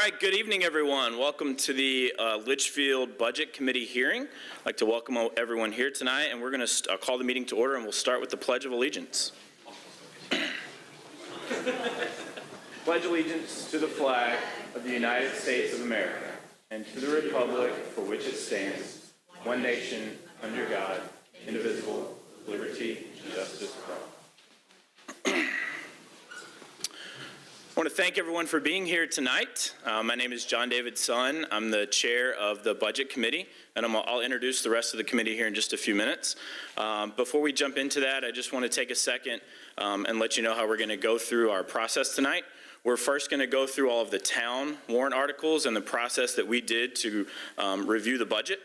right, good evening, everyone. Welcome to the Litchfield Budget Committee hearing. I'd like to welcome everyone here tonight, and we're going to call the meeting to order, and we'll start with the Pledge of Allegiance. Pledge allegiance to the flag of the United States of America and to the republic for which it stands, one nation, under God, indivisible, with liberty and justice for all. I want to thank everyone for being here tonight. My name is John David Sun. I'm the chair of the Budget Committee, and I'll introduce the rest of the committee here in just a few minutes. Before we jump into that, I just want to take a second and let you know how we're going to go through our process tonight. We're first going to go through all of the town warrant articles and the process that we did to review the budget.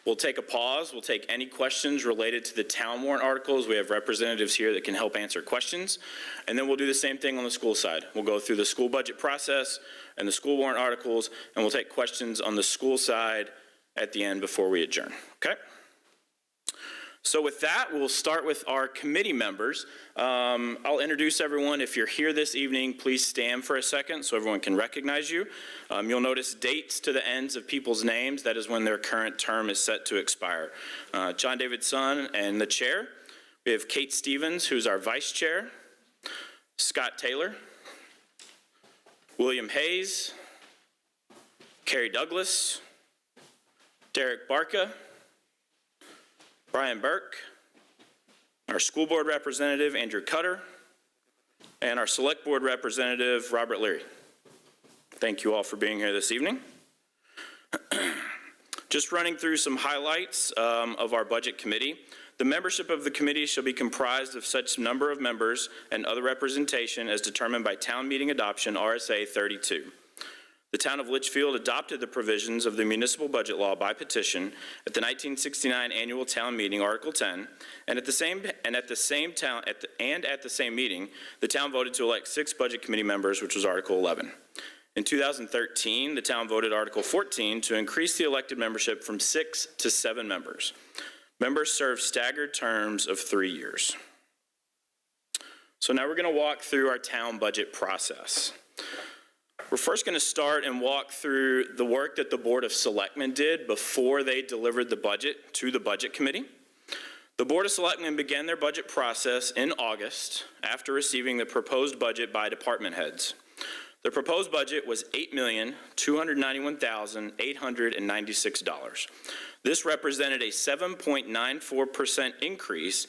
We'll take a pause. We'll take any questions related to the town warrant articles. We have representatives here that can help answer questions. And then we'll do the same thing on the school side. We'll go through the school budget process and the school warrant articles, and we'll take questions on the school side at the end before we adjourn. Okay? So with that, we'll start with our committee members. I'll introduce everyone. If you're here this evening, please stand for a second so everyone can recognize you. You'll notice dates to the ends of people's names. That is when their current term is set to expire. John David Sun and the chair. We have Kate Stevens, who's our vice chair. Scott Taylor. William Hayes. Carrie Douglas. Derek Barca. Brian Burke, our school board representative, Andrew Cutter, and our select board representative, Robert Leary. Thank you all for being here this evening. Just running through some highlights of our budget committee. The membership of the committee shall be comprised of such number of members and other representation as determined by town meeting adoption, RSA 32. The town of Litchfield adopted the provisions of the municipal budget law by petition at the 1969 annual town meeting, Article 10, and at the same meeting, the town voted to elect 6 budget committee members, which was Article 11. In 2013, the town voted Article 14 to increase the elected membership from 6 to 7 members. Members serve staggered terms of 3 years. So now we're going to walk through our town budget process. We're first going to start and walk through the work that the Board of Selectmen did before they delivered the budget to the Budget Committee. The Board of Selectmen began their budget process in August after receiving the proposed budget by department heads. The proposed budget was $8,291,896. This represented a 7.94% increase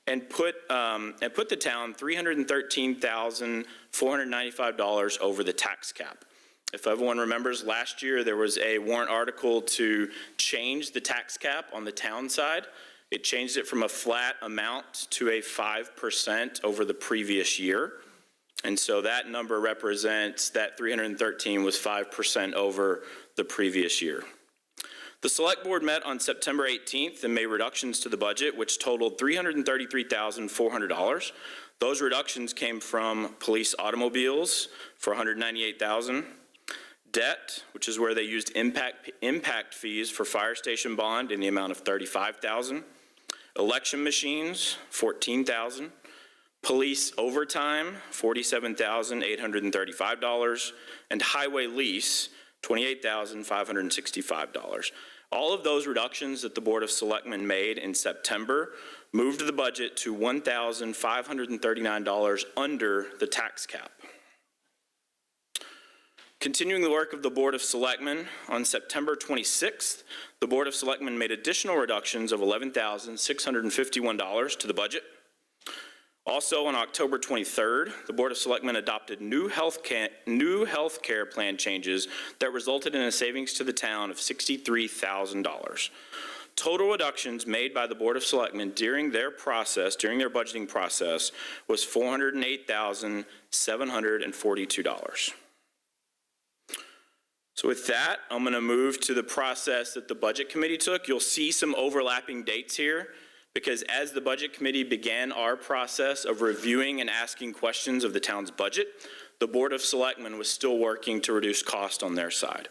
and put the town $313,495 over the tax cap. If everyone remembers, last year there was a warrant article to change the tax cap on the town side. It changed it from a flat amount to a 5% over the previous year. And so that number represents that 313 was 5% over the previous year. The Select Board met on September 18th and made reductions to the budget, which totaled $333,400. Those reductions came from police automobiles for $198,000, debt, which is where they used impact fees for fire station bond in the amount of $35,000, election machines, $14,000, police overtime, $47,835, and highway lease, $28,565. All of those reductions that the Board of Selectmen made in September moved the budget to $1,539 under the tax cap. Continuing the work of the Board of Selectmen, on September 26th, the Board of Selectmen made additional reductions of $11,651 to the budget. Also, on October 23rd, the Board of Selectmen adopted new health care plan changes that resulted in a savings to the town of $63,000. Total reductions made by the Board of Selectmen during their budgeting process, was $408,742. So with that, I'm going to move to the process that the Budget Committee took. You'll see some overlapping dates here, because as the Budget Committee began our process of reviewing and asking questions of the town's budget, the Board of Selectmen was still working to reduce cost on their side.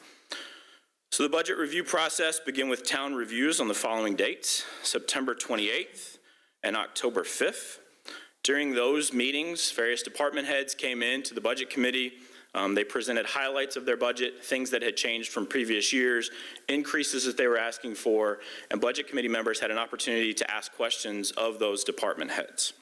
So the budget review process began with town reviews on the following dates: September 28th and October 5th. During those meetings, various department heads came in to the Budget Committee They presented highlights of their budget, things that had changed from previous years, increases that they were asking for, and Budget Committee members had an opportunity to ask questions of those department heads.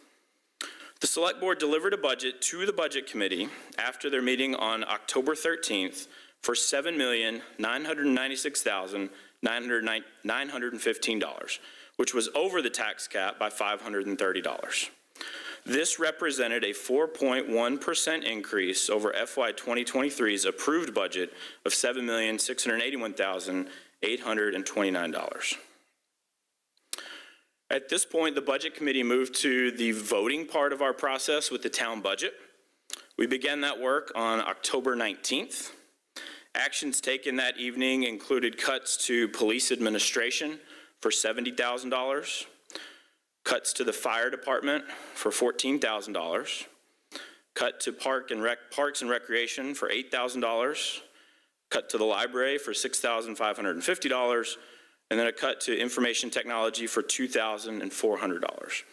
The Select Board delivered a budget to the Budget Committee after their meeting on October 13th for $7,996,915, which was over the tax cap by $530. This represented a 4.1% increase over FY 2023's approved budget of $7,681,829. At this point, the Budget Committee moved to the voting part of our process with the town budget. We began that work on October 19th. Actions taken that evening included cuts to police administration for $70,000, cuts to the fire department for $14,000, cut to parks and recreation for $8,000, cut to the library for $6,550, and then a cut to information technology for $2,400.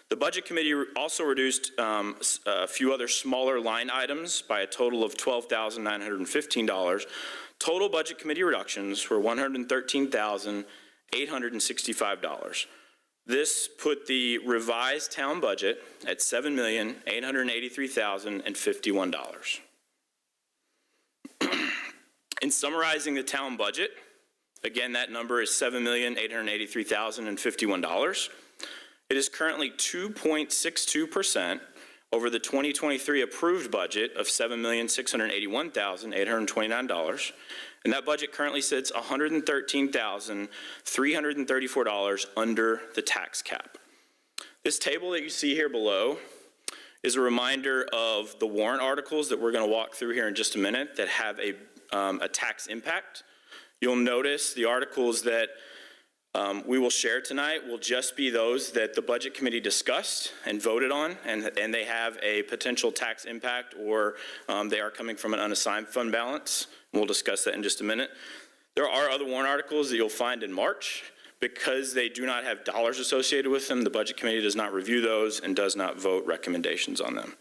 The Budget Committee also reduced a few other smaller line items by a total of $12,915. Total Budget Committee reductions were $113,865. This put the revised town budget at $7,883,051. In summarizing the town budget, again, that number is $7,883,051. It is currently 2.62% over the 2023 approved budget of $7,681,829. And that budget currently sits $113,334 under the tax cap. This table that you see here below is a reminder of the warrant articles that we're going to walk through here in just a minute that have a tax impact. You'll notice the articles that we will share tonight will just be those that the Budget Committee discussed and voted on, and they have a potential tax impact, or they are coming from an unassigned fund balance. We'll discuss that in just a minute. There are other warrant articles that you'll find in March. Because they do not have dollars associated with them, the Budget Committee does not review those and does not vote recommendations on them.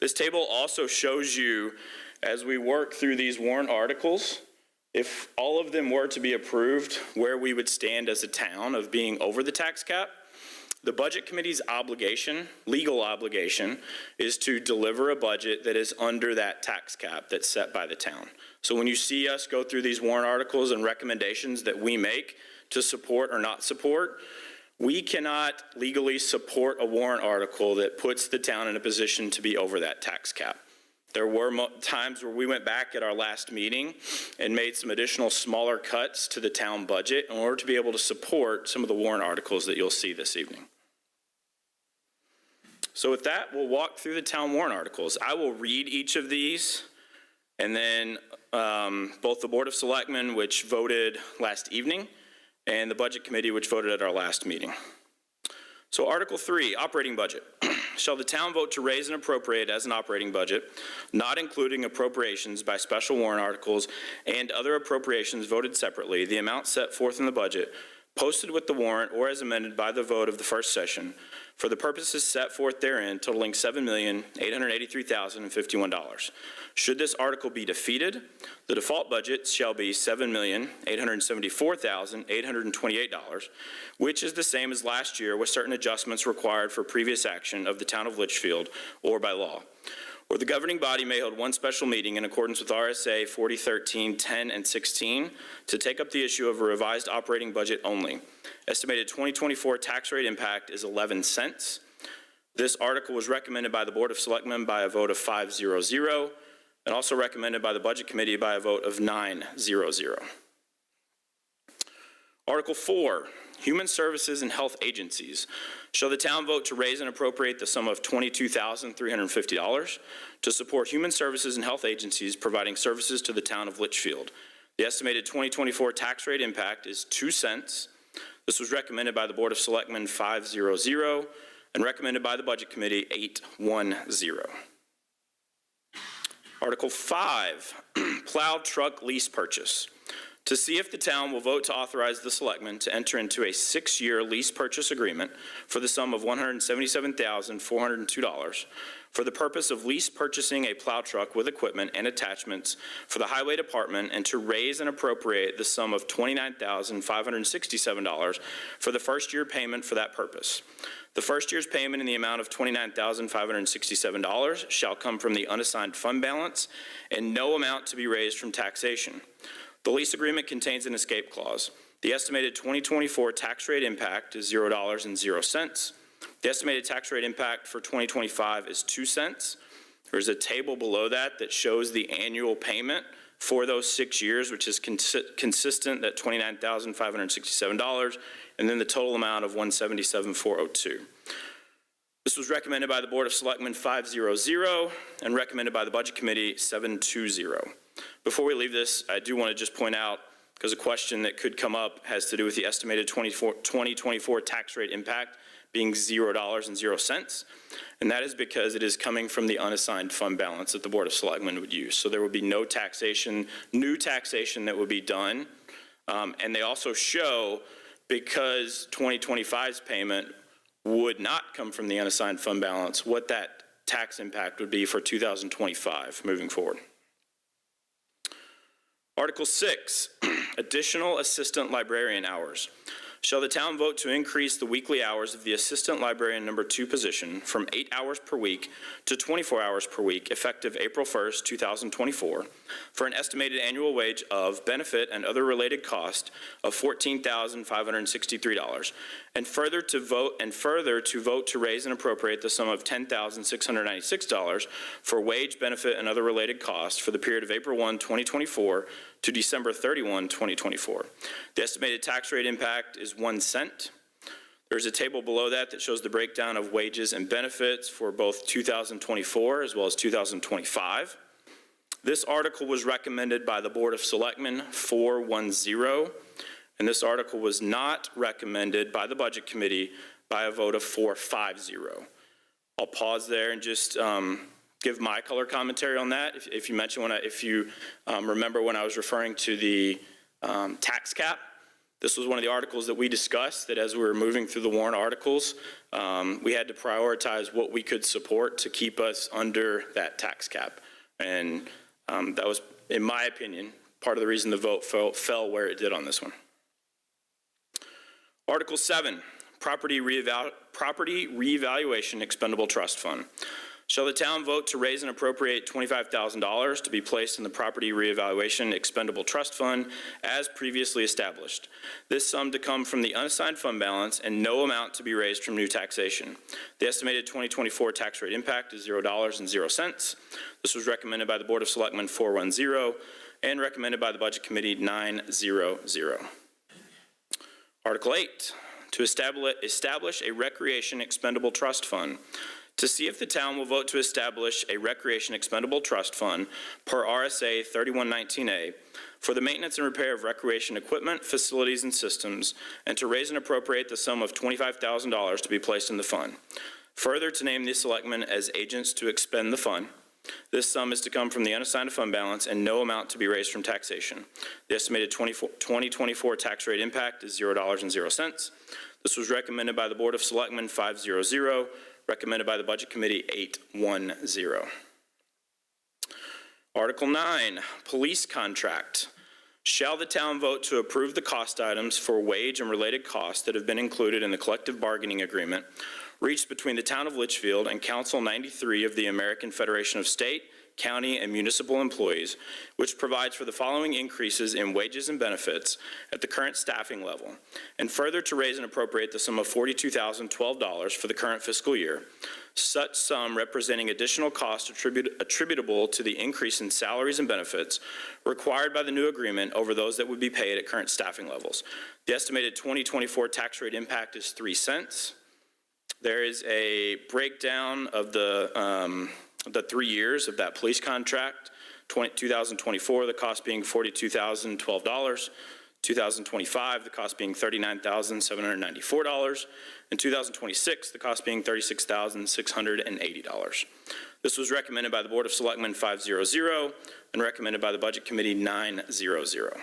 This table also shows you, as we work through these warrant articles, if all of them were to be approved, where we would stand as a town of being over the tax cap. The Budget Committee's obligation, legal obligation, is to deliver a budget that is under that tax cap that's set by the town. So when you see us go through these warrant articles and recommendations that we make to support or not support, we cannot legally support a warrant article that puts the town in a position to be over that tax cap. There were times where we went back at our last meeting and made some additional smaller cuts to the town budget in order to be able to support some of the warrant articles that you'll see this evening. So with that, we'll walk through the town warrant articles. I will read each of these, and then both the Board of Selectmen, which voted last evening, and the Budget Committee, which voted at our last meeting. So Article 3, operating budget. Shall the town vote to raise and appropriate as an operating budget, not including appropriations by special warrant articles and other appropriations voted separately, the amount set forth in the budget, posted with the warrant or as amended by the vote of the first session, for the purposes set forth therein, totaling $7,883,051. Should this article be defeated, the default budget shall be $7,874,828, which is the same as last year with certain adjustments required for previous action of the town of Litchfield or by law. Or the governing body may hold one special meeting in accordance with RSA 4013, 10, and 16 to take up the issue of a revised operating budget only. Estimated 2024 tax rate impact is 11 cents. This article was recommended by the Board of Selectmen by a vote of 5-0-0, and also recommended by the Budget Committee by a vote of 9-0-0. Article 4, Human Services and Health Agencies. Shall the town vote to raise and appropriate the sum of $22,350 to support human services and health agencies providing services to the town of Litchfield? The estimated 2024 tax rate impact is 2 cents. This was recommended by the Board of Selectmen 5-0-0 and recommended by the Budget Committee 8-1-0. Article 5, plow truck lease purchase. To see if the town will vote to authorize the selectmen to enter into a 6-year lease purchase agreement for the sum of $177,402 for the purpose of lease purchasing a plow truck with equipment and attachments for the Highway Department, and to raise and appropriate the sum of $29,567 for the first year payment for that purpose. The first year's payment in the amount of $29,567 shall come from the unassigned fund balance and no amount to be raised from taxation. The lease agreement contains an escape clause. The estimated 2024 tax rate impact is $0.00. The estimated tax rate impact for 2025 is 2 cents. There's a table below that that shows the annual payment for those 6 years, which is consistent at $29,567, and then the total amount of $177,402. This was recommended by the Board of Selectmen 5-0-0 and recommended by the Budget Committee 7-2-0. Before we leave this, I do want to just point out, because a question that could come up has to do with the estimated 2024 tax rate impact being $0.00, and that is because it is coming from the unassigned fund balance that the Board of Selectmen would use. So there would be no taxation, new taxation that would be done, and they also show, because 2025's payment would not come from the unassigned fund balance, what that tax impact would be for 2025 moving forward. Article 6, additional assistant librarian hours. Shall the town vote to increase the weekly hours of the assistant librarian number 2 position from 8 hours per week to 24 hours per week effective April 1st, 2024 for an estimated annual wage of benefit and other related cost of $14,563, and further to vote to raise and appropriate the sum of $10,696 for wage, benefit, and other related costs for the period of April 1, 2024 to December 31, 2024. The estimated tax rate impact is 1 cent. There's a table below that that shows the breakdown of wages and benefits for both 2024 as well as 2025. This article was recommended by the Board of Selectmen 4-1-0, and this article was not recommended by the Budget Committee by a vote of 4-5-0. I'll pause there and just give my color commentary on that. If you remember when I was referring to the tax cap, this was one of the articles that we discussed, that as we were moving through the warrant articles, we had to prioritize what we could support to keep us under that tax cap. And that was, in my opinion, part of the reason the vote fell where it did on this one. Article 7, property reevaluation expendable trust fund. Shall the town vote to raise and appropriate $25,000 to be placed in the Property Reevaluation Expendable Trust Fund as previously established? This sum to come from the unassigned fund balance and no amount to be raised from new taxation. The estimated 2024 tax rate impact is $0.00. This was recommended by the Board of Selectmen 4-1-0 and recommended by the Budget Committee 9-0-0. Article 8, to establish a Recreation Expendable Trust Fund. To see if the town will vote to establish a Recreation Expendable Trust Fund per RSA 3119A for the maintenance and repair of recreation equipment, facilities, and systems, and to raise and appropriate the sum of $25,000 to be placed in the fund. Further, to name the selectmen as agents to expend the fund. This sum is to come from the unassigned fund balance and no amount to be raised from taxation. The estimated 2024 tax rate impact is $0.00. This was recommended by the Board of Selectmen 5-0-0, recommended by the Budget Committee 8-1-0. Article 9, police contract. Shall the town vote to approve the cost items for wage and related costs that have been included in the collective bargaining agreement reached between the Town of Litchfield and Council 93 of the American Federation of State, County, and Municipal Employees, which provides for the following increases in wages and benefits at the current staffing level, and further to raise and appropriate the sum of $42,012 for the current fiscal year, such sum representing additional costs attributable to the increase in salaries and benefits required by the new agreement over those that would be paid at current staffing levels. The estimated 2024 tax rate impact is 3 cents. There is a breakdown of the 3 years of that police contract. 2024, the cost being $42,012. 2025, the cost being $39,794. And 2026, the cost being $36,680. This was recommended by the Board of Selectmen 5-0-0 and recommended by the Budget Committee 9-0-0.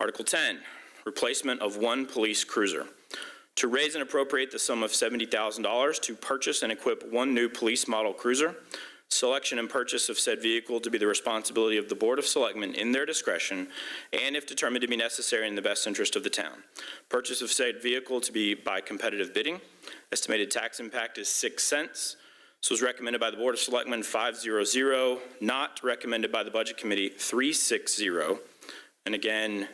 Article 10, replacement of one police cruiser. To raise and appropriate the sum of $70,000 to purchase and equip one new police model cruiser. Selection and purchase of said vehicle to be the responsibility of the Board of Selectmen in their discretion and if determined to be necessary in the best interest of the town. Purchase of said vehicle to be by competitive bidding. Estimated tax impact is 6 cents. This was recommended by the Board of Selectmen 5-0-0, not recommended by the Budget Committee 3-6-0. And again,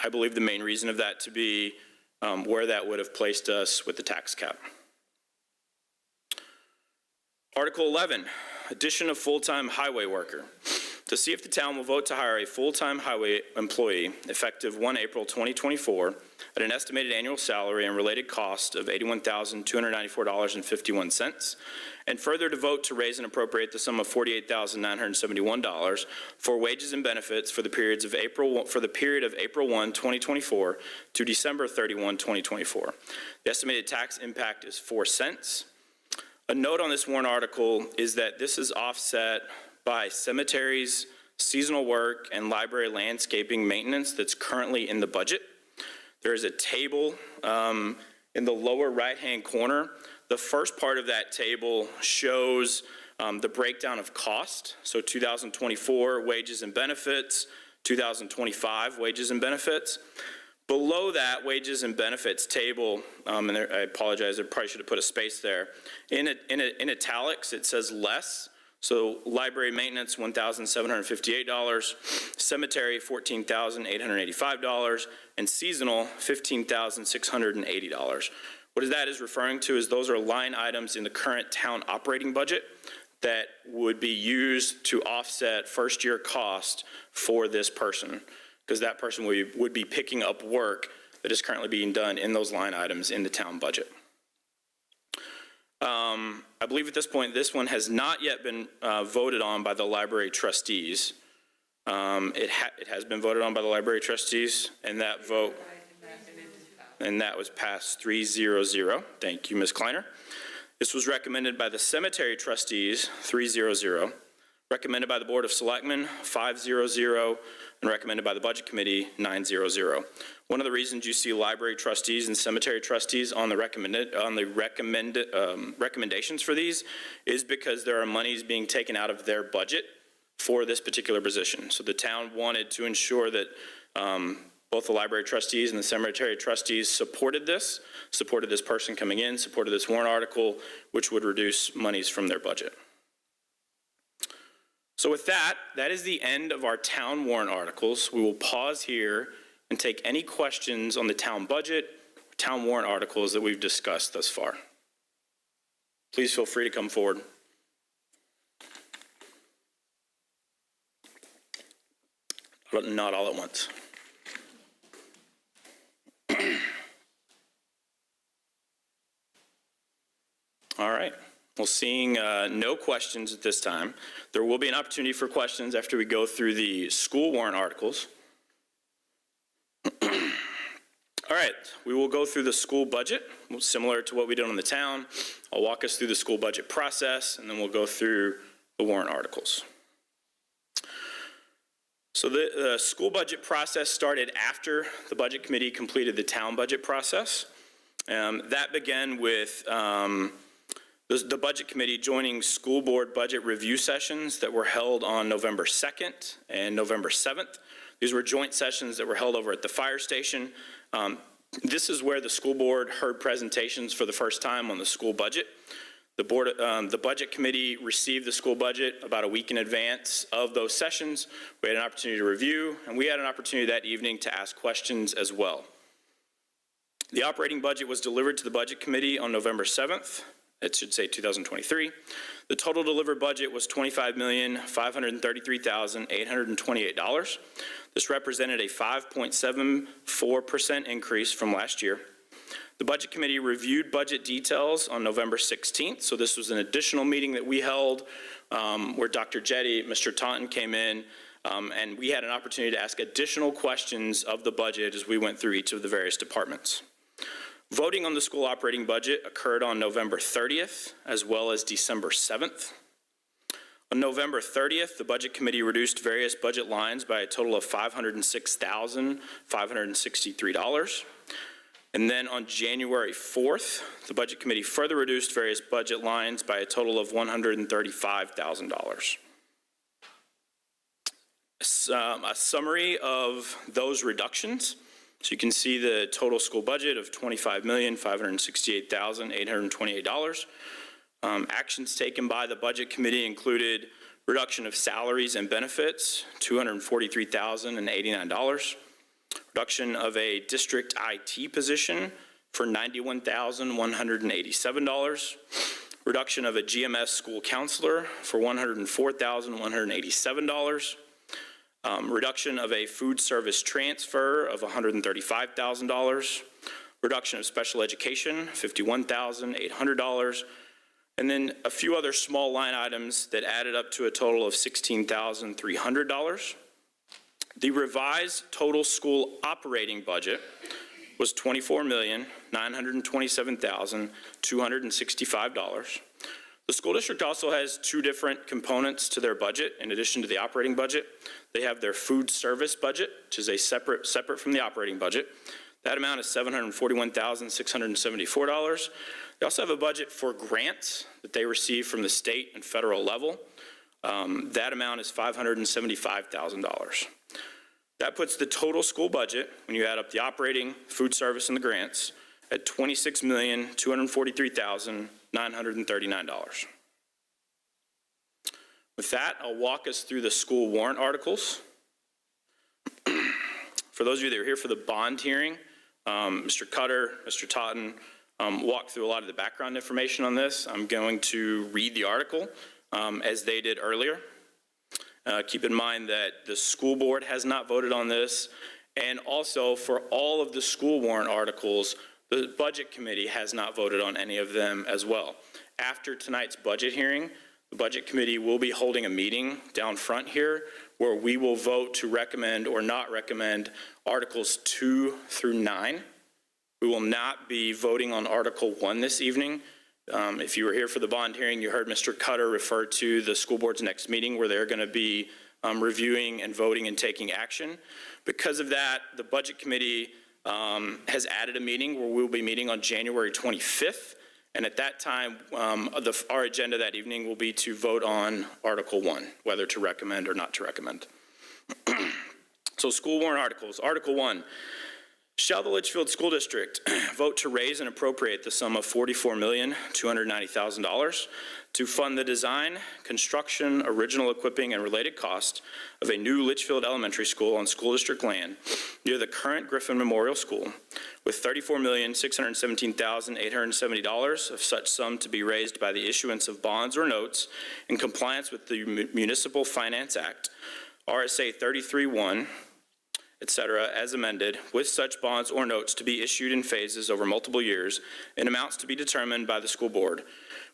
I believe the main reason of that to be where that would have placed us with the tax cap. Article 11, addition of full-time highway worker. To see if the town will vote to hire a full-time highway employee effective 1 April 2024 at an estimated annual salary and related cost of $81,294.51, and further to vote to raise and appropriate the sum of $48,971 for wages and benefits for the period of April 1, 2024 to December 31, 2024. The estimated tax impact is 4 cents. A note on this warrant article is that this is offset by cemeteries, seasonal work, and library landscaping maintenance that's currently in the budget. There is a table in the lower right-hand corner. The first part of that table shows the breakdown of cost. So 2024 wages and benefits, 2025 wages and benefits. Below that wages and benefits table, and there, I apologize, I probably should have put a space there. In italics, it says less. So library maintenance, $1,758, cemetery, $14,885, and seasonal, $15,680. What that is referring to is those are line items in the current town operating budget that would be used to offset first-year cost for this person, because that person would be picking up work that is currently being done in those line items in the town budget. I believe at this point, this one has not yet been voted on by the library trustees. It has been voted on by the library trustees, and that vote, and that was passed 3-0-0. Thank you, Ms. Kleiner. This was recommended by the cemetery trustees, 3-0-0. Recommended by the Board of Selectmen, 5-0-0, and recommended by the Budget Committee, 9-0-0. One of the reasons you see library trustees and cemetery trustees on the recommendations for these is because there are monies being taken out of their budget for this particular position. So the town wanted to ensure that both the library trustees and the cemetery trustees supported this person coming in, supported this warrant article, which would reduce monies from their budget. So with that, that is the end of our town warrant articles. We will pause here and take any questions on the town budget, or town warrant articles that we've discussed thus far. Please feel free to come forward. Not all at once. All right. Well, seeing no questions at this time, there will be an opportunity for questions after we go through the school warrant articles. All right, we will go through the school budget, similar to what we did on the town. I'll walk us through the school budget process, and then we'll go through the warrant articles. So the school budget process started after the Budget Committee completed the town budget process. That began with the Budget Committee joining school board budget review sessions that were held on November 2nd and November 7th. These were joint sessions that were held over at the fire station. This is where the school board heard presentations for the first time on the school budget. The Budget Committee received the school budget about a week in advance of those sessions. We had an opportunity to review, and we had an opportunity that evening to ask questions as well. The operating budget was delivered to the Budget Committee on November 7th. It should say 2023. The total delivered budget was $25,533,828. This represented a 5.74% increase from last year. The Budget Committee reviewed budget details on November 16th. So this was an additional meeting that we held where Dr. Jetty, Mr. Taunton came in, and we had an opportunity to ask additional questions of the budget as we went through each of the various departments. Voting on the school operating budget occurred on November 30th as well as December 7th. On November 30th, the Budget Committee reduced various budget lines by a total of $506,563. And then on January 4th, the Budget Committee further reduced various budget lines by a total of $135,000. A summary of those reductions. So you can see the total school budget of $25,568,828. Actions taken by the Budget Committee included reduction of salaries and benefits, $243,089. Reduction of a district IT position for $91,187. Reduction of a GMS school counselor for $104,187. Reduction of a food service transfer of $135,000. Reduction of special education, $51,800. And then a few other small line items that added up to a total of $16,300. The revised total school operating budget was $24,927,265. The school district also has two different components to their budget in addition to the operating budget. They have their food service budget, which is a separate from the operating budget. That amount is $741,674. They also have a budget for grants that they receive from the state and federal level. That amount is $575,000. That puts the total school budget, when you add up the operating, food service, and the grants, at $26,243,939. With that, I'll walk us through the school warrant articles. For those of you that are here for the bond hearing, Mr. Cutter, Mr. Totten walked through a lot of the background information on this. I'm going to read the article as they did earlier. Keep in mind that the school board has not voted on this, and also for all of the school warrant articles, the Budget Committee has not voted on any of them as well. After tonight's budget hearing, the Budget Committee will be holding a meeting down front here where we will vote to recommend or not recommend Articles 2 through 9. We will not be voting on Article 1 this evening. If you were here for the bond hearing, you heard Mr. Cutter refer to the school board's next meeting where they're going to be reviewing and voting and taking action. Because of that, the Budget Committee has added a meeting where we'll be meeting on January 25th. And at that time, our agenda that evening will be to vote on Article 1, whether to recommend or not to recommend. So school warrant articles. Article 1. Shall the Litchfield School District vote to raise and appropriate the sum of $44,290,000 to fund the design, construction, original equipping, and related costs of a new Litchfield Elementary School on school district land near the current Griffin Memorial School, with $34,617,870 of such sum to be raised by the issuance of bonds or notes in compliance with the Municipal Finance Act, RSA 33-1, etc., as amended, with such bonds or notes to be issued in phases over multiple years in amounts to be determined by the school board,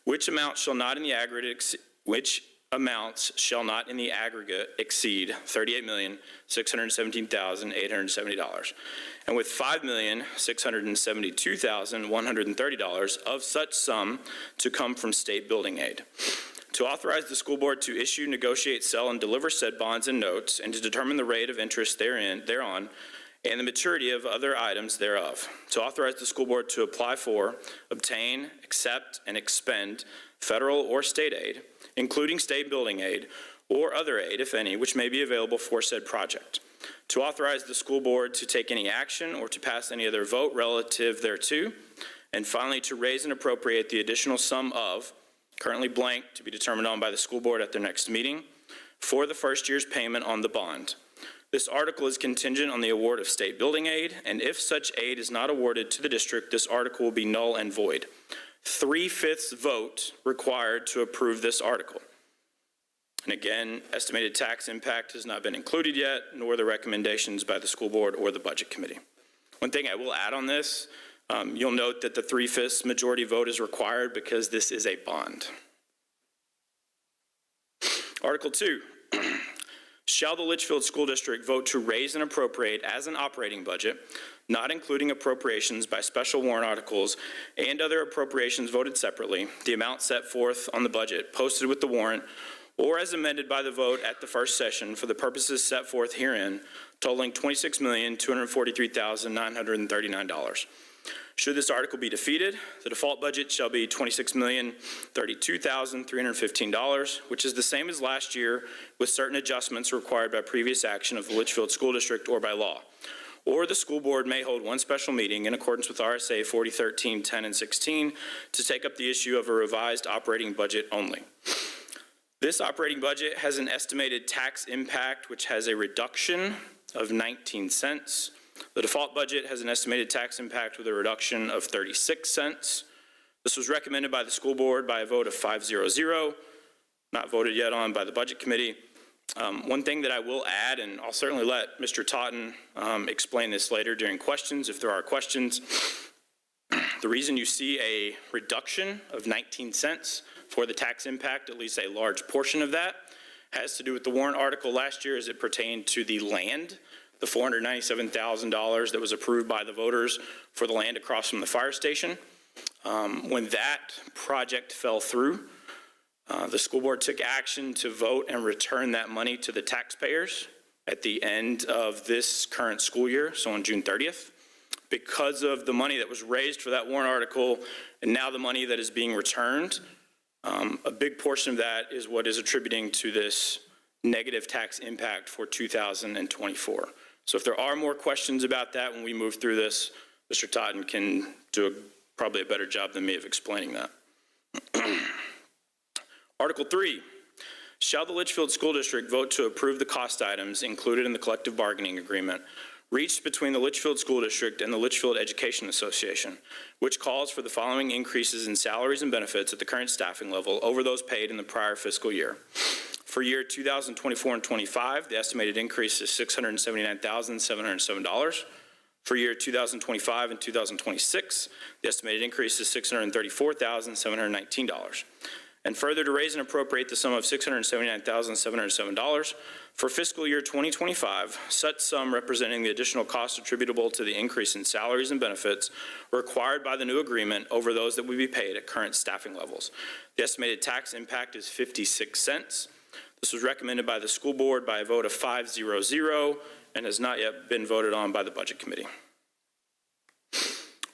which amounts shall not in the aggregate exceed $38,617,870, and with $5,672,130 of such sum to come from state building aid. To authorize the school board to issue, negotiate, sell, and deliver said bonds and notes, and to determine the rate of interest thereon, and the maturity of other items thereof. To authorize the school board to apply for, obtain, accept, and expend federal or state aid, including state building aid, or other aid, if any, which may be available for said project. To authorize the school board to take any action or to pass any other vote relative thereto. And finally, to raise and appropriate the additional sum of, currently blank, to be determined on by the school board at their next meeting, for the first year's payment on the bond. This article is contingent on the award of state building aid, and if such aid is not awarded to the district, this article will be null and void. 3/5 vote required to approve this article. And again, estimated tax impact has not been included yet, nor the recommendations by the school board or the Budget Committee. One thing I will add on this, you'll note that the 3/5 majority vote is required because this is a bond. Article 2. Shall the Litchfield School District vote to raise and appropriate as an operating budget, not including appropriations by special warrant articles and other appropriations voted separately, the amount set forth on the budget posted with the warrant or as amended by the vote at the first session for the purposes set forth herein, totaling $26,243,939. Should this article be defeated, the default budget shall be $26,032,315, which is the same as last year with certain adjustments required by previous action of the Litchfield School District or by law. Or the school board may hold one special meeting in accordance with RSA 4013, 10, and 16 to take up the issue of a revised operating budget only. This operating budget has an estimated tax impact which has a reduction of 19 cents. The default budget has an estimated tax impact with a reduction of 36 cents. This was recommended by the school board by a vote of 5-0-0, not voted yet on by the budget committee. One thing that I will add, and I'll certainly let Mr. Totten explain this later during questions if there are questions. The reason you see a reduction of 19 cents for the tax impact, at least a large portion of that, has to do with the warrant article last year as it pertained to the land, the $497,000 that was approved by the voters for the land across from the fire station. When that project fell through, the school board took action to vote and return that money to the taxpayers at the end of this current school year, so on June 30th. Because of the money that was raised for that warrant article and now the money that is being returned, a big portion of that is what is attributing to this negative tax impact for 2024. So if there are more questions about that when we move through this, Mr. Totten can do probably a better job than me of explaining that. Article 3, shall the Litchfield School District vote to approve the cost items included in the collective bargaining agreement reached between the Litchfield School District and the Litchfield Education Association, which calls for the following increases in salaries and benefits at the current staffing level over those paid in the prior fiscal year. For year 2024 and 25, the estimated increase is $679,707. For year 2025 and 2026, the estimated increase is $634,719. And further, to raise and appropriate the sum of $679,707 for fiscal year 2025, such sum representing the additional cost attributable to the increase in salaries and benefits required by the new agreement over those that would be paid at current staffing levels. The estimated tax impact is 56 cents. This was recommended by the school board by a vote of 5-0-0 and has not yet been voted on by the budget committee.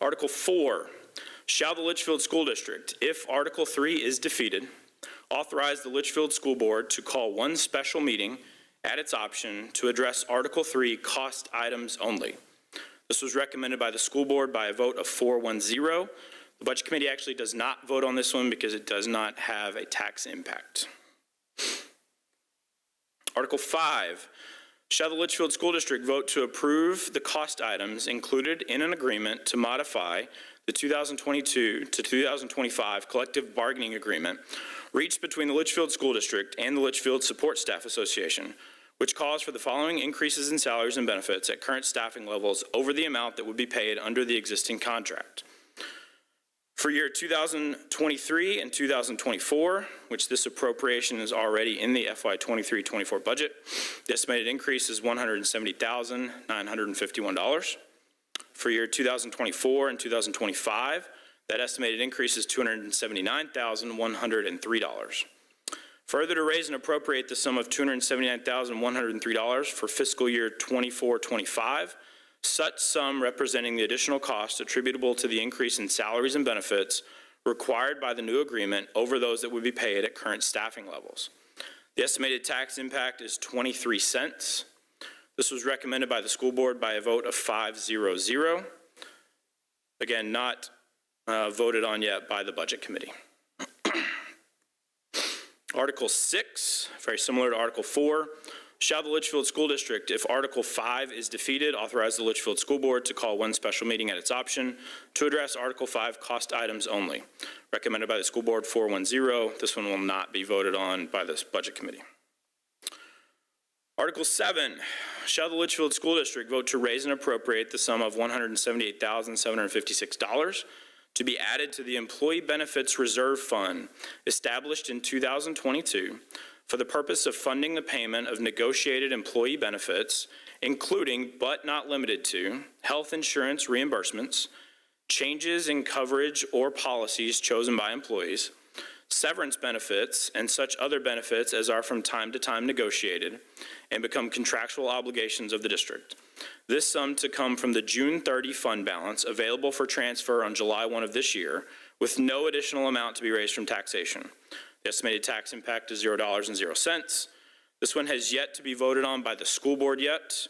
Article 4. Shall the Litchfield School District, if Article 3 is defeated, authorize the Litchfield School Board to call one special meeting at its option to address Article 3 cost items only. This was recommended by the school board by a vote of 4-1-0. The budget committee actually does not vote on this one because it does not have a tax impact. Article 5. Shall the Litchfield School District vote to approve the cost items included in an agreement to modify the 2022 to 2025 collective bargaining agreement reached between the Litchfield School District and the Litchfield Support Staff Association, which calls for the following increases in salaries and benefits at current staffing levels over the amount that would be paid under the existing contract. For year 2023 and 2024, which this appropriation is already in the FY 23-24 budget, the estimated increase is $170,951. For year 2024 and 2025, that estimated increase is $279,103. Further, to raise and appropriate the sum of $279,103 for fiscal year 24-25, such sum representing the additional cost attributable to the increase in salaries and benefits required by the new agreement over those that would be paid at current staffing levels. The estimated tax impact is 23 cents. This was recommended by the school board by a vote of 5-0-0. Again, not voted on yet by the budget committee. Article 6, very similar to Article 4. Shall the Litchfield School District, if Article 5 is defeated, authorize the Litchfield School Board to call one special meeting at its option to address Article 5 cost items only. Recommended by the school board 4-1-0. This one will not be voted on by this budget committee. Article 7, shall the Litchfield School District vote to raise and appropriate the sum of $178,756 to be added to the Employee Benefits Reserve Fund established in 2022 for the purpose of funding the payment of negotiated employee benefits, including but not limited to health insurance reimbursements, changes in coverage or policies chosen by employees, severance benefits, and such other benefits as are from time to time negotiated and become contractual obligations of the district. This sum to come from the June 30 fund balance available for transfer on July 1 of this year, with no additional amount to be raised from taxation. The estimated tax impact is $0.00. This one has yet to be voted on by the school board yet,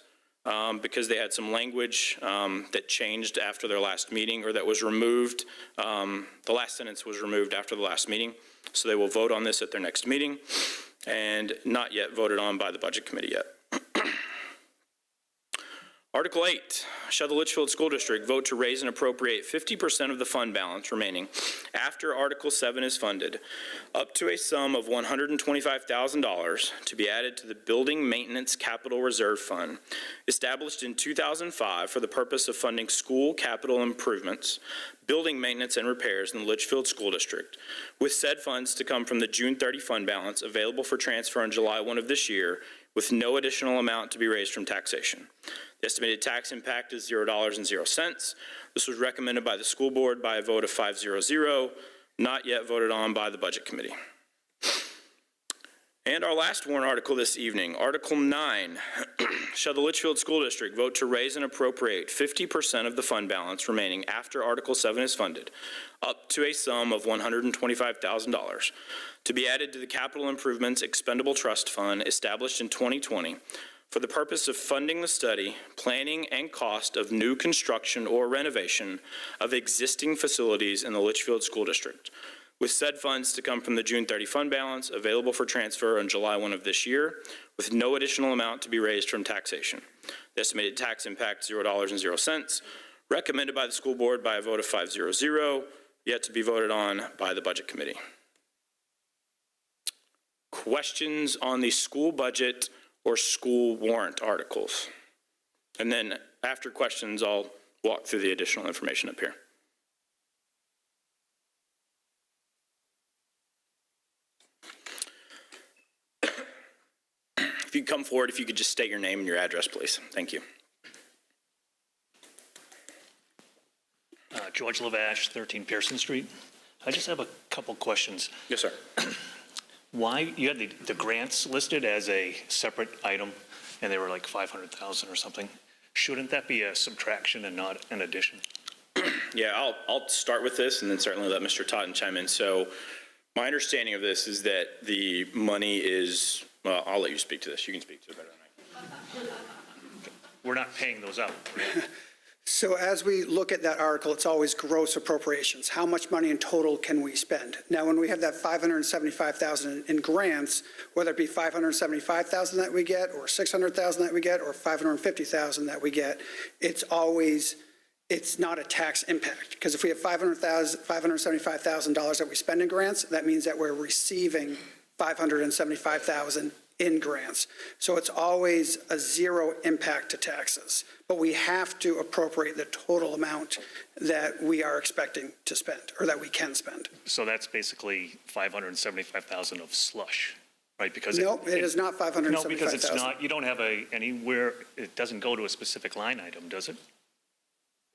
because they had some language that changed after their last meeting, or that was removed. The last sentence was removed after the last meeting, so they will vote on this at their next meeting, and not yet voted on by the Budget Committee yet. Article 8, shall the Litchfield School District vote to raise and appropriate 50% of the fund balance remaining after Article 7 is funded, up to a sum of $125,000 to be added to the Building Maintenance Capital Reserve Fund, established in 2005 for the purpose of funding school capital improvements, building maintenance and repairs in the Litchfield School District, with said funds to come from the June 30 fund balance available for transfer on July 1 of this year, with no additional amount to be raised from taxation. The estimated tax impact is $0.00. This was recommended by the school board by a vote of 5-0-0, not yet voted on by the Budget Committee. And our last warrant article this evening, Article 9, shall the Litchfield School District vote to raise and appropriate 50% of the fund balance remaining after Article 7 is funded, up to a sum of $125,000, to be added to the Capital Improvements Expendable Trust Fund established in 2020 for the purpose of funding the study, planning, and cost of new construction or renovation of existing facilities in the Litchfield School District, with said funds to come from the June 30 fund balance available for transfer on July 1 of this year, with no additional amount to be raised from taxation. The estimated tax impact $0.00, recommended by the school board by a vote of 5-0-0, yet to be voted on by the Budget Committee. Questions on the school budget or school warrant articles? And then after questions, I'll walk through the additional information up here. If you could come forward, if you could just state your name and your address, please. Thank you. George Lavash, 13 Pearson Street. I just have a couple questions. Yes, sir. Why, you had the grants listed as a separate item, and they were like 500,000 or something. Shouldn't that be a subtraction and not an addition? Yeah, I'll start with this and then certainly let Mr. Totten chime in. So my understanding of this is that the money is, well, I'll let you speak to this. You can speak to it better than I can. We're not paying those out. So as we look at that article, it's always gross appropriations. How much money in total can we spend? Now, when we have that $575,000 in grants, whether it be $575,000 that we get, or $600,000 that we get, or $550,000 that we get, it's not a tax impact. Because if we have $575,000 that we spend in grants, that means that we're receiving $575,000 in grants. So it's always a zero impact to taxes. But we have to appropriate the total amount that we are expecting to spend, or that we can spend. So that's basically 575,000 of slush, right? Because No, it is not 575,000. No, because it's not, you don't have anywhere, it doesn't go to a specific line item, does it?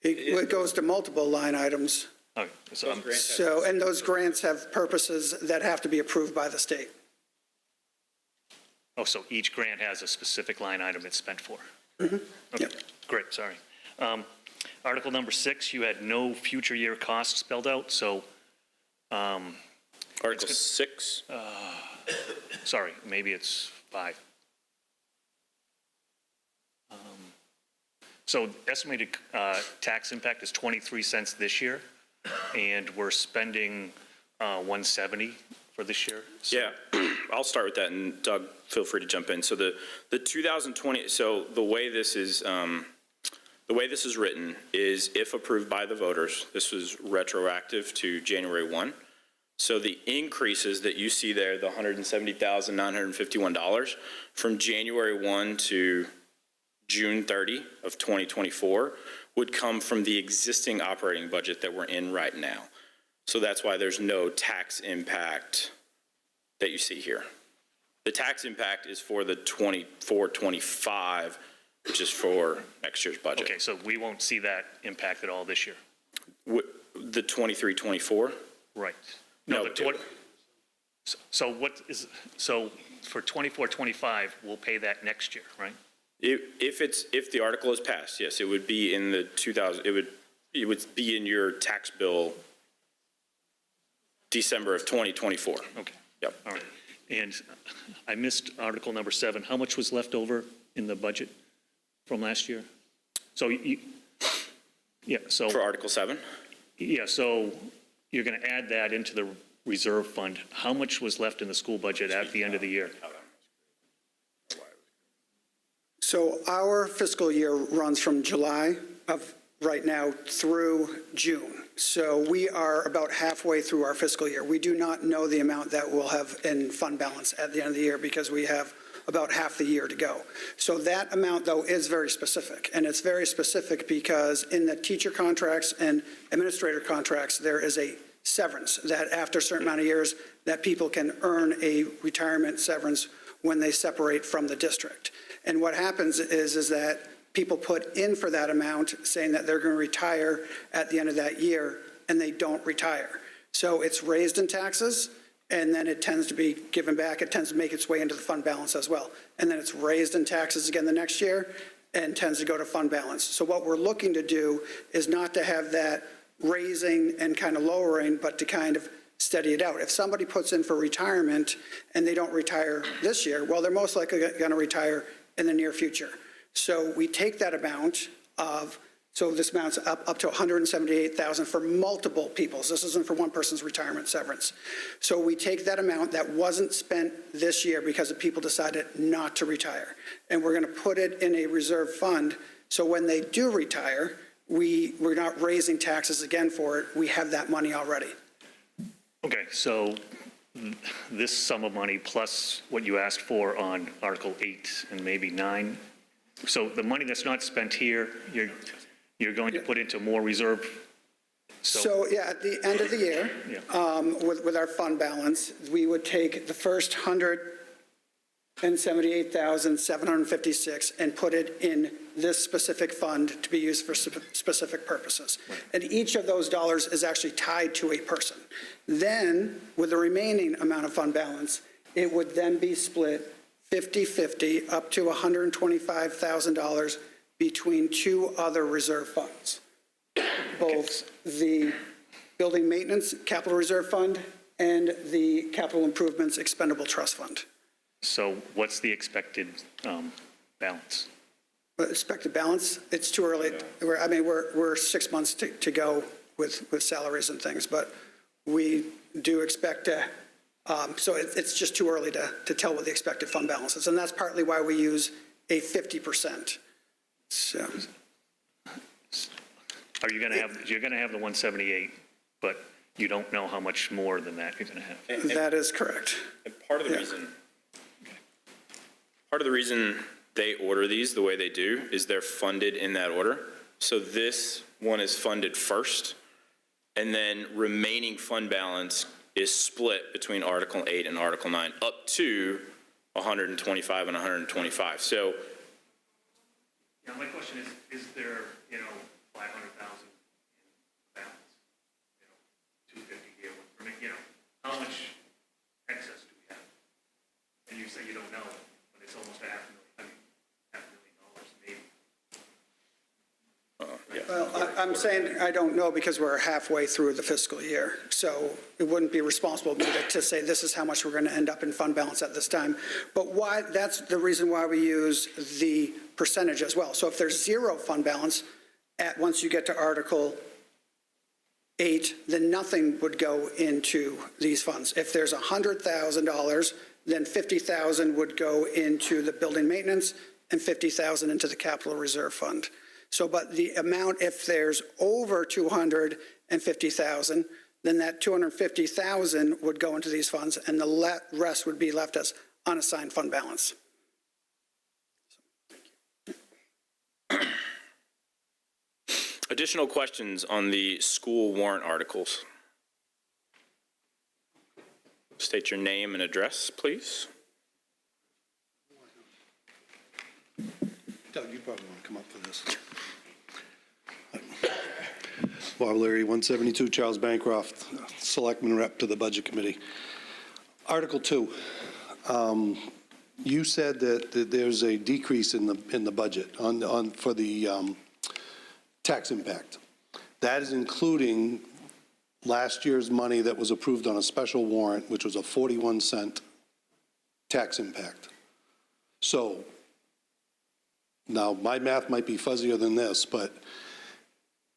It goes to multiple line items. Okay, So, and those grants have purposes that have to be approved by the state. oh, so each grant has a specific line item it's spent for? Mm-hmm. Okay, Yep. great, sorry. Article number 6, you had no future year costs spelled out, so, Article 6. sorry, maybe it's 5. So estimated tax impact is 23 cents this year, and we're spending 170 for this year. So Yeah, I'll start with that, and Doug, feel free to jump in. So the 2020, so the way this is written is if approved by the voters, this was retroactive to January 1. So the increases that you see there, the $170,951 from January 1 to June 30 of 2024 would come from the existing operating budget that we're in right now. So that's why there's no tax impact that you see here. The tax impact is for the 24-25, which is for next year's budget. Okay, so we won't see that impact at all this year? The 23-24? Right. No, the So for 24, 25, we'll pay that next year, right? If the article is passed, yes, it would be in the 2000, it would be in your tax bill December of 2024. Okay. Yep. All right. And I missed article number 7. How much was left over in the budget from last year? So For Article 7? Yeah, so you're going to add that into the reserve fund. How much was left in the school budget at the end of the year? So our fiscal year runs from July of right now through June. So we are about halfway through our fiscal year. We do not know the amount that we'll have in fund balance at the end of the year because we have about half the year to go. So that amount, though, is very specific. And it's very specific because in the teacher contracts and administrator contracts, there is a severance that after a certain amount of years that people can earn a retirement severance when they separate from the district. And what happens is that people put in for that amount saying that they're going to retire at the end of that year, and they don't retire. So it's raised in taxes, and then it tends to be given back. It tends to make its way into the fund balance as well. And then it's raised in taxes again the next year and tends to go to fund balance. So what we're looking to do is not to have that raising and kind of lowering, but to kind of steady it out. If somebody puts in for retirement and they don't retire this year, well, they're most likely going to retire in the near future. So we take that amount of, so this amounts up to $178,000 for multiple people's. This isn't for one person's retirement severance. So we take that amount that wasn't spent this year because the people decided not to retire, and we're going to put it in a reserve fund. So when they do retire, we're not raising taxes again for it. We have that money already. Okay, so this sum of money plus what you asked for on Article 8 and maybe 9. So the money that's not spent here, you're going to put into more reserve? So yeah, at the end of the year, Yeah. with our fund balance, we would take the first $178,756 and put it in this specific fund to be used for specific purposes. Right. And each of those dollars is actually tied to a person. Then, with the remaining amount of fund balance, it would then be split 50-50 up to $125,000 between two other reserve funds, both the building maintenance capital reserve fund and the capital improvements expendable trust fund. So what's the expected balance? But expected balance, it's too early. We're 6 months to go with salaries and things, but we do expect to, so it's just too early to tell what the expected fund balance is. And that's partly why we use a 50%. So. Are you going to have, you're going to have the 178, but you don't know how much more than that you're going to have? That is correct. And part of the reason they order these the way they do is they're funded in that order. So this one is funded first, and then remaining fund balance is split between Article 8 and Article 9 up to 125 and 125. So Yeah, my question is there, 500,000 in balance? 250 here, how much excess do we have? And you say you don't know, but it's almost $500,000 maybe. Well, I'm saying I don't know because we're halfway through the fiscal year. So it wouldn't be responsible of me to say this is how much we're going to end up in fund balance at this time. But why? That's the reason why we use the percentage as well. So if there's zero fund balance once you get to Article 8, then nothing would go into these funds. If there's $100,000, then $50,000 would go into the building maintenance and $50,000 into the capital reserve fund. So, but the amount, if there's over $250,000, then that $250,000 would go into these funds, and the rest would be left as unassigned fund balance. additional questions on the school warrant articles? State your name and address, please. Doug, you probably want to come up for this. Bob Leary, 172 Charles Bancroft, Selectman Rep to the Budget Committee. Article 2, you said that there's a decrease in the budget for the tax impact. That is including last year's money that was approved on a special warrant, which was a 41-cent tax impact. So now my math might be fuzzier than this, but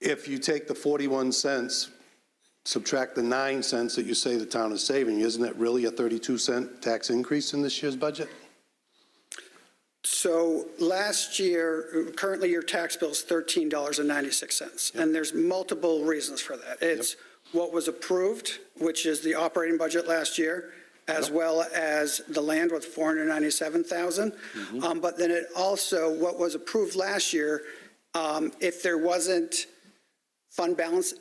if you take the 41 cents, subtract the 9 cents that you say the town is saving, isn't it really a 32-cent tax increase in this year's budget? So last year, currently your tax bill is $13.96. And there's multiple reasons for that. It's what was approved, which is the operating budget last year, as well as the land with $497,000. But then it also, what was approved last year, if there wasn't fund balance,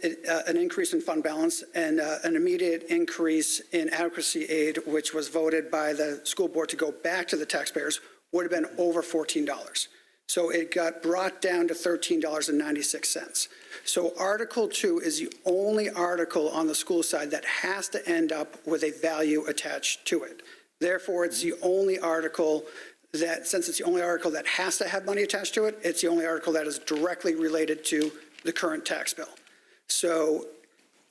an increase in fund balance and an immediate increase in adequacy aid, which was voted by the school board to go back to the taxpayers, would have been over $14. So it got brought down to $13.96. So Article 2 is the only article on the school side that has to end up with a value attached to it. Therefore, it's the only article that, since it's the only article that has to have money attached to it, it's the only article that is directly related to the current tax bill. So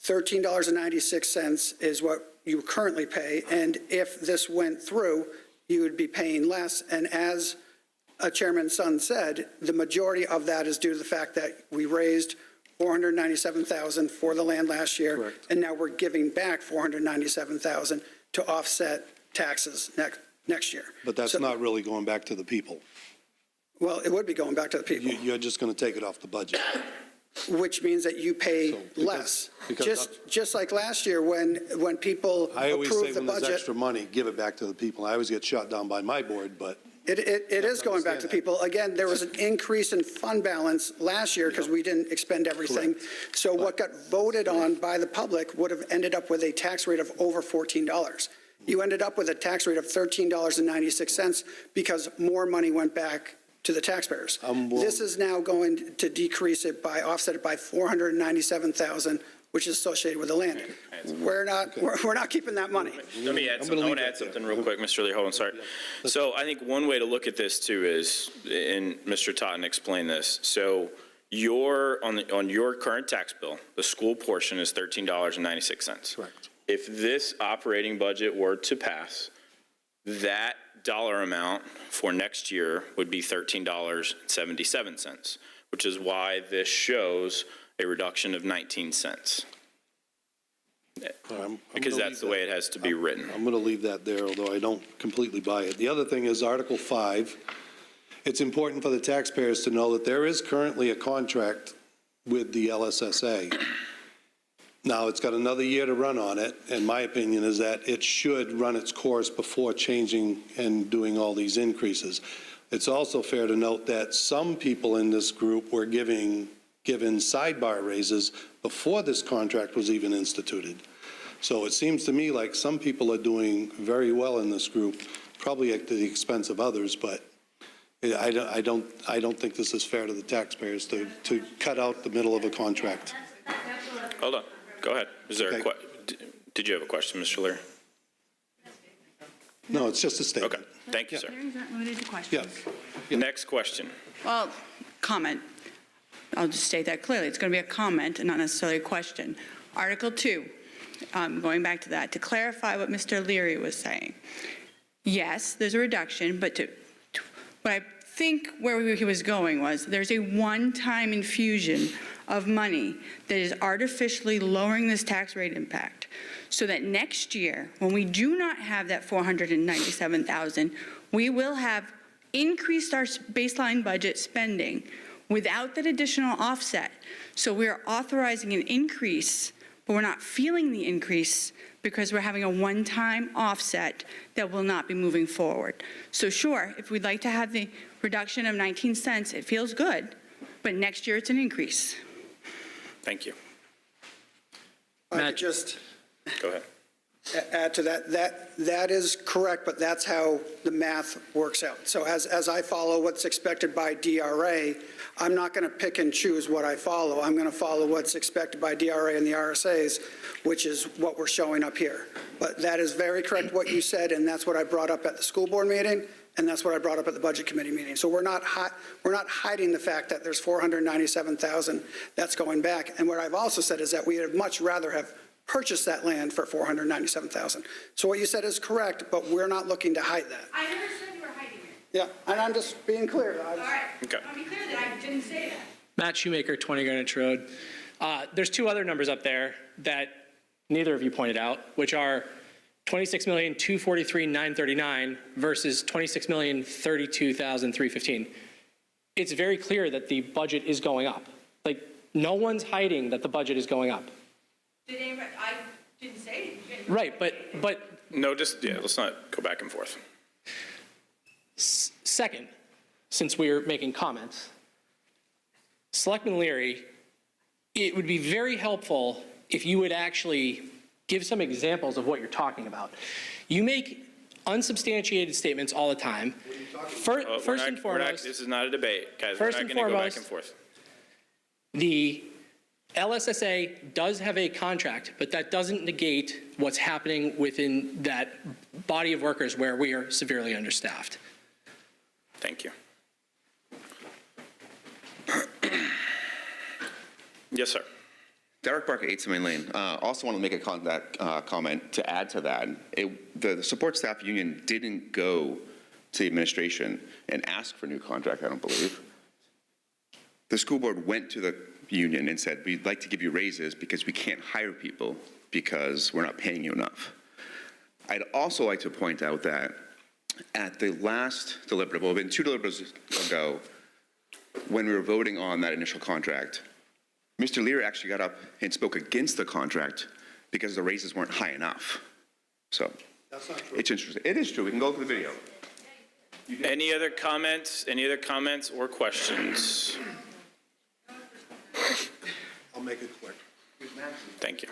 $13.96 is what you currently pay, and if this went through, you would be paying less. And as Chairman Sun said, the majority of that is due to the fact that we raised $497,000 for the land last year. Correct. And now we're giving back $497,000 to offset taxes next year. But that's not really going back to the people. Well, it would be going back to the people, You're just going to take it off the budget. which means that you pay So, because- less. because Just like last year when people I always say approved the when there's budget. extra money, give it back to the people. I always get shot down by my board, but It is going back to understand people. Again, there was an increase in fund balance last year because we didn't expend everything. So what got voted on by the public would have ended up with a tax rate of over $14. You ended up with a tax rate of $13.96 because more money went back to the taxpayers. This is now going to decrease it by, offset it by $497,000, which is associated with the land. We're not keeping that money. Let me add something. I want to add something real quick, Mr. Lee. Hold on, sorry. So I think one way to look at this too is, and Mr. Totten explained this. So on your current tax bill, the school portion is $13.96. Correct. If this operating budget were to pass, that dollar amount for next year would be $13.77, which is why this shows a reduction of 19 cents. Because that's the way it has to be written. I'm going to leave that there, although I don't completely buy it. The other thing is Article 5. It's important for the taxpayers to know that there is currently a contract with the LSSA. Now, it's got another year to run on it, and my opinion is that it should run its course before changing and doing all these increases. It's also fair to note that some people in this group were given sidebar raises before this contract was even instituted. So it seems to me like some people are doing very well in this group, probably at the expense of others, but I don't think this is fair to the taxpayers to cut out the middle of a contract. Hold on. Go ahead. Is there Okay. did you have a question, Mr. Leary? No, it's just a statement. Okay. Thank you, sir. Hearings aren't limited to questions. Next question. Well, comment. I'll just state that clearly. It's going to be a comment and not necessarily a question. Article 2, going back to that, to clarify what Mr. Leary was saying. Yes, there's a reduction, but what I think where he was going was there's a one-time infusion of money that is artificially lowering this tax rate impact so that next year, when we do not have that $497,000, we will have increased our baseline budget spending without that additional offset. So we're authorizing an increase, but we're not feeling the increase because we're having a one-time offset that will not be moving forward. So sure, if we'd like to have the reduction of 19 cents, it feels good, but next year it's an increase. Thank you. I could just, Go ahead. Add to that, that is correct, but that's how the math works out. So as I follow what's expected by DRA, I'm not going to pick and choose what I follow. I'm going to follow what's expected by DRA and the RSAs, which is what we're showing up here. But that is very correct what you said, and that's what I brought up at the school board meeting, and that's what I brought up at the budget committee meeting. So we're not hiding the fact that there's $497,000 that's going back. And what I've also said is that we would much rather have purchased that land for $497,000. So what you said is correct, but we're not looking to hide that. I never said you were hiding it. Yeah, and I'm just being clear. All right. Okay. I'll be clear that I didn't say that. Matt Shoemaker, 20 Greenwich Road. There's two other numbers up there that neither of you pointed out, which are $26,243,939 versus $26,032,315. It's very clear that the budget is going up. Like, no one's hiding that the budget is going up. I didn't say it. Right, but No, let's not go back and forth. second, since we're making comments, Selectman Leary, it would be very helpful if you would actually give some examples of what you're talking about. You make unsubstantiated statements all the time. First and foremost, This is not a debate, guys. First We're and not going to go back foremost- and forth. the LSSA does have a contract, but that doesn't negate what's happening within that body of workers where we are severely understaffed. Thank you. Yes, sir. Derek Barker, 8 Main Lane. Also want to make a comment to add to that. The support staff union didn't go to the administration and ask for a new contract, I don't believe. The school board went to the union and said, we'd like to give you raises because we can't hire people because we're not paying you enough. I'd also like to point out that at the last deliberative, well, been 2 deliberatives ago, when we were voting on that initial contract, Mr. Lear actually got up and spoke against the contract because the raises weren't high enough. So That's not true. it's interesting. It is true. We can go to the video. Any other comments? Any other comments or questions? I'll make it quick. Thank you.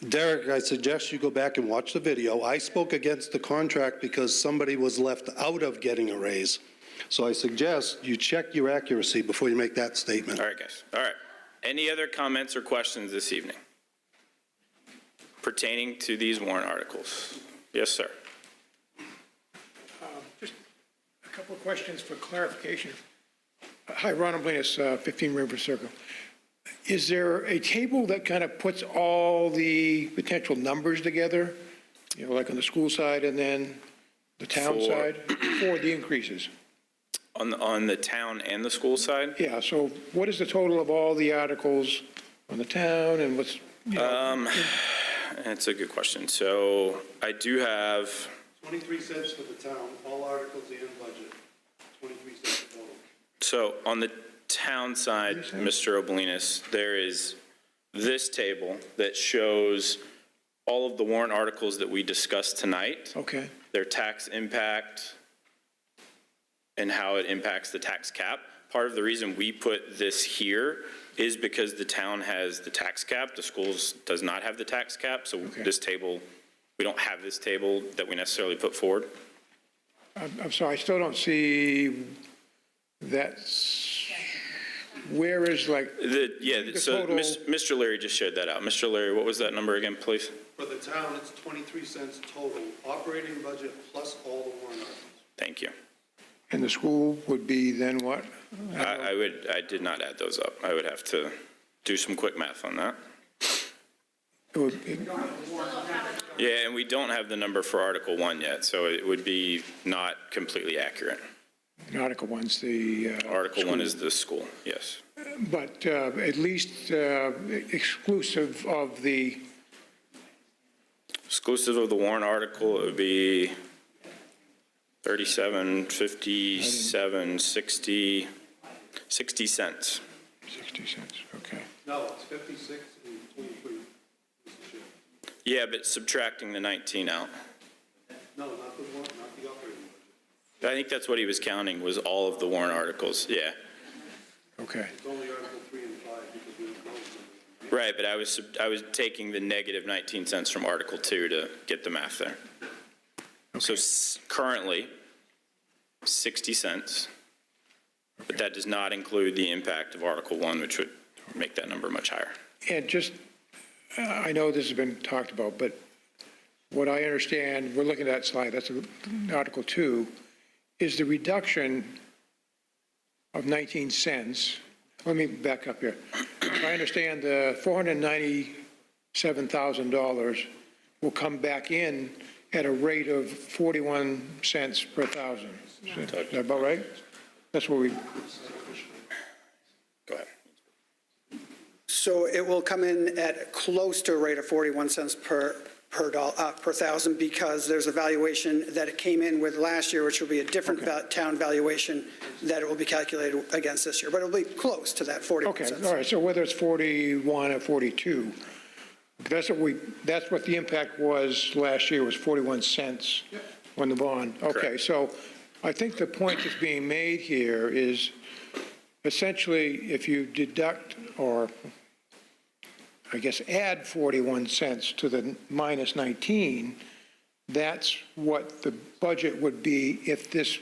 Derek, I suggest you go back and watch the video. I spoke against the contract because somebody was left out of getting a raise. So I suggest you check your accuracy before you make that statement. All right, guys. All right. Any other comments or questions this evening pertaining to these warrant articles? Yes, sir. Just a couple of questions for clarification. Hi, Ron Oblinus, 15 River Circle. Is there a table that kind of puts all the potential numbers together, you know, like on the school side and then the town For- side, for the increases? On the town and the school side? Yeah, so what is the total of all the articles on the town and what's, you know? That's a good question. So I do have, 23 cents for the town, all articles and budget, 23 cents total. so on the town side, Mr. Oblinus, there is this table that shows all of the warrant articles that we discussed tonight, Okay, their tax impact, and how it impacts the tax cap. Part of the reason we put this here is because the town has the tax cap, the schools does not have the tax cap, so Okay. this table, we don't have this table that we necessarily put forward. I'm sorry, I still don't see that, where is like, Yeah, The so total- Mr. Leary just shared that out. Mr. Leary, what was that number again, please? For the town, it's 23 cents total, operating budget plus all the warrant articles. Thank you. and the school would be then what? I did not add those up. I would have to do some quick math on that. It would- Yeah, and we don't have the number for Article 1 yet, so it would be not completely accurate. Article 1's the. Article 1 school. is the school, yes. But at least exclusive of the, Exclusive of the warrant article, it would be 37, 57, 60, 60 cents. 60 cents, okay. No, it's 56 and 23, Mr. Chair. Yeah, but subtracting the 19 out. No, not the warrant, not the operating budget. I think that's what he was counting, was all of the warrant articles, yeah. Okay, It's only Article 3 and 5 because we don't close them. Right, but I was taking the negative 19 cents from Article 2 to get the math there. So currently, 60 cents, but that does not include the impact of Article 1, which would make that number much higher. And just, I know this has been talked about, but what I understand, we're looking at that slide, that's Article 2, is the reduction of 19 cents. Let me back up here. If I understand, the $497,000 will come back in at a rate of 41 cents per thousand. Is that about right? That's what we, Go ahead. So it will come in at close to a rate of 41 cents per thousand, because there's a valuation that it came in with last year, which will be a different town valuation that it will be calculated against this year, but it'll be close to that 41 okay, cents. all right, so whether it's 41 or 42, that's what the impact was last year, was 41 cents on the bond. Okay, Correct. so I think the point that's being made here is essentially if you deduct, or I guess add 41 cents to the minus 19, that's what the budget would be if this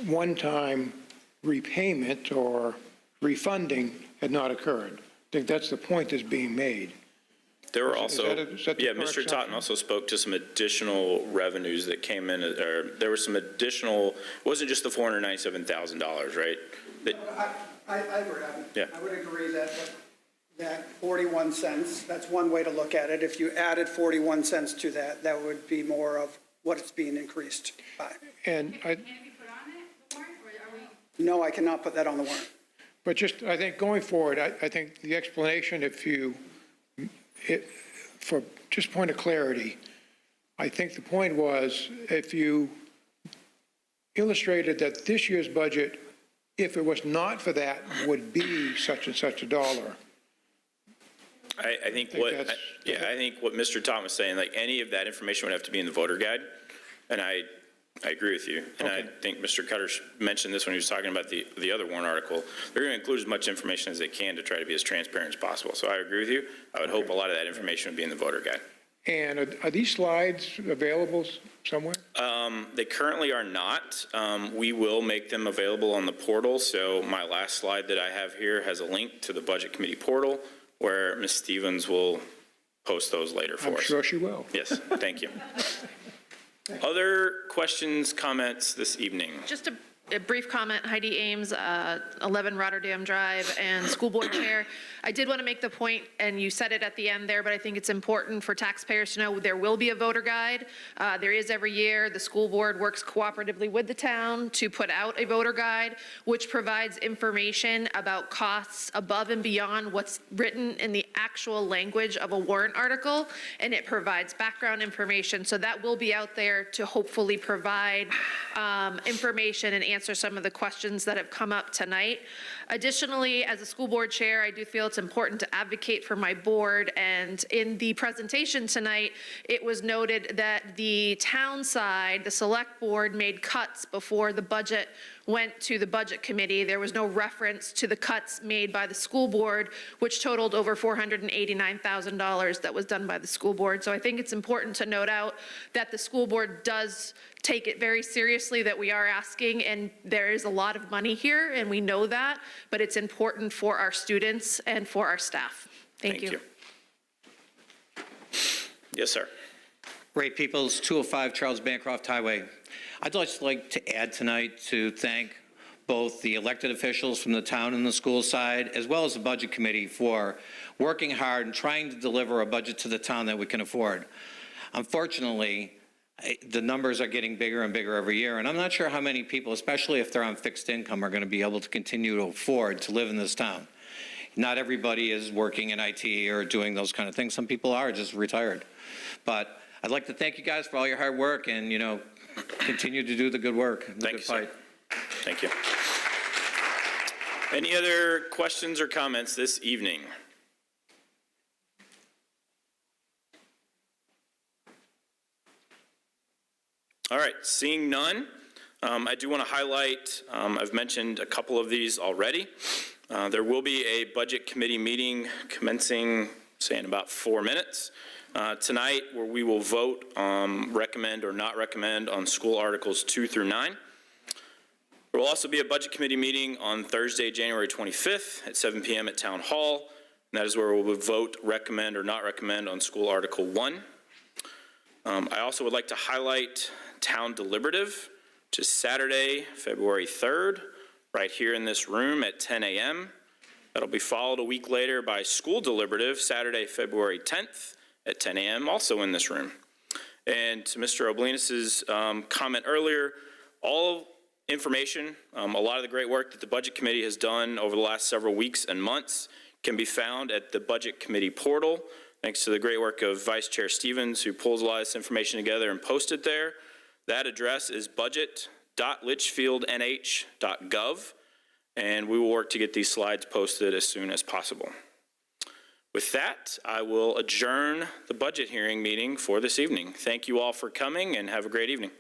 one-time repayment or refunding had not occurred. I think that's the point that's being made. There were Is also, that the yeah, correct Mr. Totten assumption? also spoke to some additional revenues that came in, or there was some additional, it wasn't just the $497,000, right? I agree. Yeah. I would agree that 41 cents, that's one way to look at it. If you added 41 cents to that, that would be more of what it's being increased by. And I, Can it be put on it, the warrant, or are we? No, I cannot put that on the warrant. but just, I think going forward, I think the explanation, for just point of clarity, I think the point was, if you illustrated that this year's budget, if it was not for that, would be such and such a dollar. I think that's- I think what Mr. Totten was saying, like, any of that information would have to be in the voter guide, and I agree with you. And I Okay. think Mr. Cutter mentioned this when he was talking about the other warrant article. They're going to include as much information as they can to try to be as transparent as possible. So I agree with you. I would hope a lot of that information would be in the voter guide. And are these slides available somewhere? They currently are not. We will make them available on the portal. So my last slide that I have here has a link to the Budget Committee portal where Ms. Stevens will post those later for us. I'm sure she will. Yes, thank you. Other questions, comments this evening? Just a brief comment, Heidi Ames, 11 Rotterdam Drive, and School Board Chair. I did want to make the point, and you said it at the end there, but I think it's important for taxpayers to know there will be a voter guide. There is every year. The school board works cooperatively with the town to put out a voter guide, which provides information about costs above and beyond what's written in the actual language of a warrant article, and it provides background information. So that will be out there to hopefully provide information and answer some of the questions that have come up tonight. Additionally, as a school board chair, I do feel it's important to advocate for my board. And in the presentation tonight, it was noted that the town side, the select board, made cuts before the budget went to the budget committee. There was no reference to the cuts made by the school board, which totaled over $489,000 that was done by the school board. So I think it's important to note out that the school board does take it very seriously, that we are asking, and there is a lot of money here, and we know that, but it's important for our students and for our staff. Thank you. Yes, sir. Ray Peoples, 205 Charles Bancroft Highway. I'd just like to add tonight to thank both the elected officials from the town and the school side, as well as the Budget Committee, for working hard and trying to deliver a budget to the town that we can afford. Unfortunately, the numbers are getting bigger and bigger every year, and I'm not sure how many people, especially if they're on fixed income, are going to be able to continue to afford to live in this town. Not everybody is working in IT or doing those kind of things. Some people are just retired. But I'd like to thank you guys for all your hard work and, continue to do the good work. Thank you, sir. Thank you. Any other questions or comments this evening? All right, seeing none, I do want to highlight, I've mentioned a couple of these already. There will be a Budget Committee meeting commencing, say, in about 4 minutes tonight, where we will vote recommend or not recommend on school Articles 2 through 9. There will also be a Budget Committee meeting on Thursday, January 25th at 7 p.m. at Town Hall. And that is where we will vote recommend or not recommend on school Article 1. I also would like to highlight Town Deliberative, which is Saturday, February 3rd, right here in this room at 10 a.m. That'll be followed a week later by School Deliberative, Saturday, February 10th at 10 a.m., also in this room. And to Mr. Oblinas's comment earlier, all information, a lot of the great work that the Budget Committee has done over the last several weeks and months can be found at the Budget Committee portal, thanks to the great work of Vice Chair Stevens, who pulls a lot of this information together and posts it there. That address is budget.litchfieldnh.gov, and we will work to get these slides posted as soon as possible. With that, I will adjourn the budget hearing meeting for this evening. Thank you all for coming, and have a great evening.